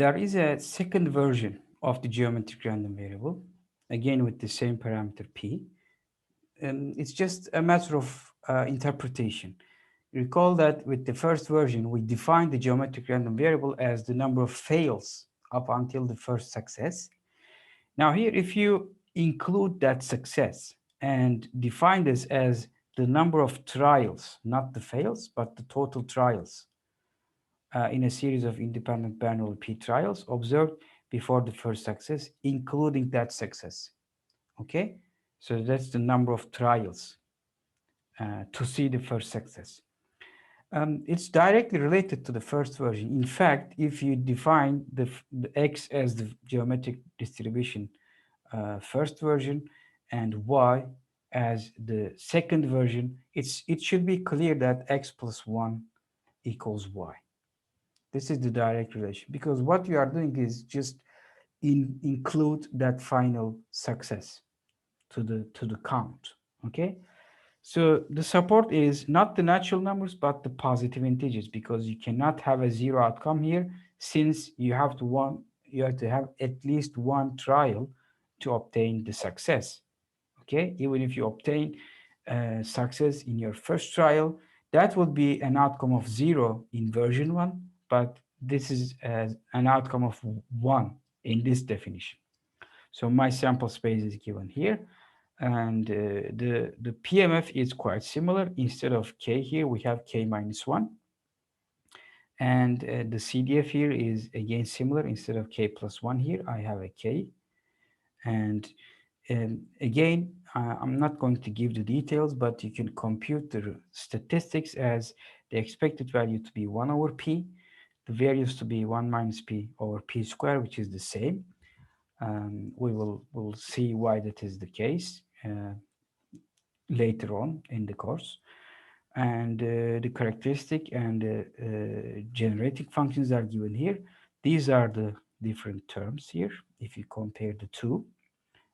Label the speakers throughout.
Speaker 1: There is a second version of the geometric random variable, again with the same parameter p. It's just a matter of interpretation. Recall that with the first version, we defined the geometric random variable as the number of fails up until the first success. Now here, if you include that success and define this as the number of trials, not the fails, but the total trials in a series of independent binary p trials observed before the first success, including that success. Okay, so that's the number of trials to see the first success. It's directly related to the first version. In fact, if you define the x as the geometric distribution first version and y as the second version, it should be clear that x plus 1 equals y. This is the direct relation, because what you are doing is just include that final success to the count. Okay, so the support is not the natural numbers but the positive integers, because you cannot have a zero outcome here, since you have to have at least one trial to obtain the success. Okay, even if you obtain success in your first trial, that would be an outcome of 0 in version 1, but this is an outcome of 1 in this definition. So my sample space is given here, and the PMF is quite similar. Instead of k here, we have k minus 1, and the CDF here is again similar. Instead of k plus 1 here, I have a k. And again, I'm not going to give the details, but you can compute the statistics as the expected value to be 1 over p, the variance to be 1 minus p over p squared, which is the same. We'll see why that is the case later on in the course. And the characteristic and generating functions are given here. These are the different terms here if you compare the two.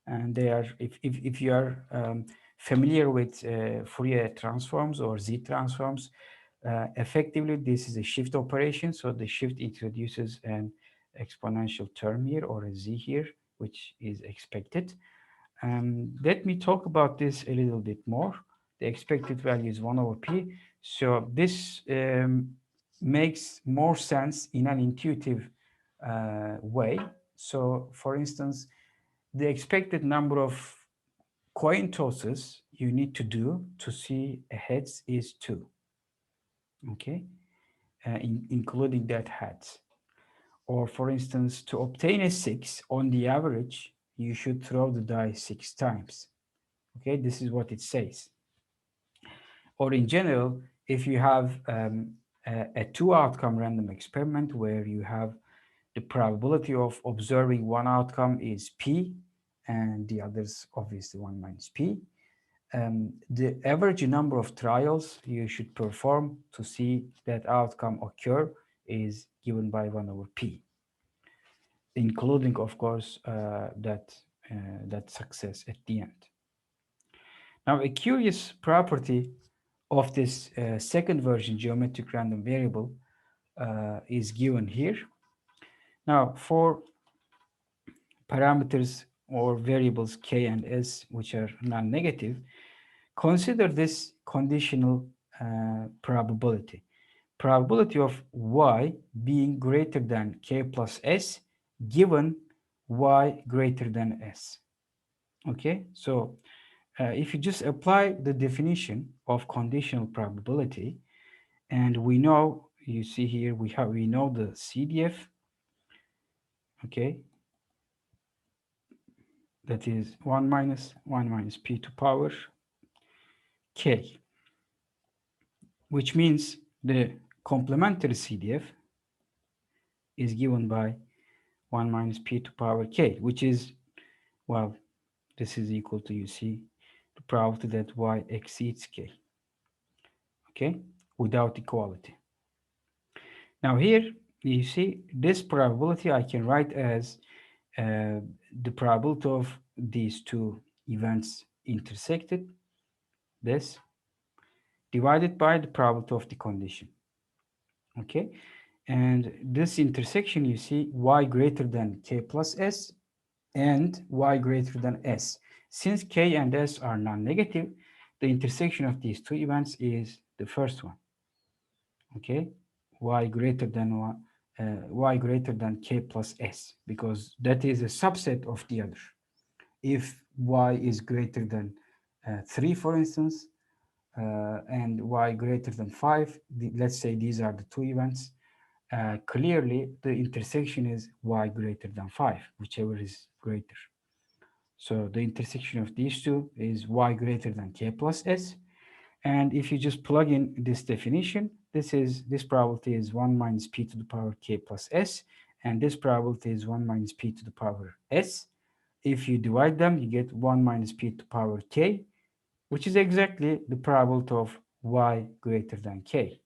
Speaker 1: And they are, if you are familiar with Fourier transforms or Z transforms, effectively this is a shift operation. So the shift introduces an exponential term here, or a Z here, which is expected. Let me talk about this a little bit more. The expected value is 1 over p. So this makes more sense in an intuitive way. So for instance, the expected number of coin tosses you need to do to see a heads is 2. Okay, including that heads. Or for instance, to obtain a 6, on the average, you should throw the die 6 times. Okay, this is what it says. Or in general, if you have a 2-outcome random experiment where you have the probability of observing one outcome is p, and the others obviously 1 minus p. The average number of trials you should perform to see that outcome occur is given by 1 over p, including, of course, that success at the end. Now, a curious property of this second version geometric random variable is given here. Now, for parameters or variables k and s, which are non-negative, consider this conditional probability. Probability of y being greater than k plus s given y greater than s. Okay, so if you just apply the definition of conditional probability, and we know, you see here, we know the CDF, okay, that is 1 minus p to power k, which means the complementary CDF is given by 1 minus p to power k, which is, well, this is equal to, you see, the probability that y exceeds k, okay, without equality. Now here, you see, this probability I can write as the probability of these two events intersected, this, divided by the probability of the condition. Okay, And this intersection, you see y greater than k plus s and y greater than s. Since k and s are non-negative, the intersection of these two events is the first one. Okay, y greater than y greater than k plus s, because that is a subset of the other. If y is greater than 3, for instance, and y greater than 5, let's say these are the two events, clearly the intersection is y greater than 5, whichever is greater. So the intersection of these two is y greater than k plus s. And if you just plug in this definition, this probability is 1 minus p to the power k plus s, and this probability is 1 minus p to the power s. If you divide them, you get 1 minus p to the power k, which is exactly the probability of y greater than k.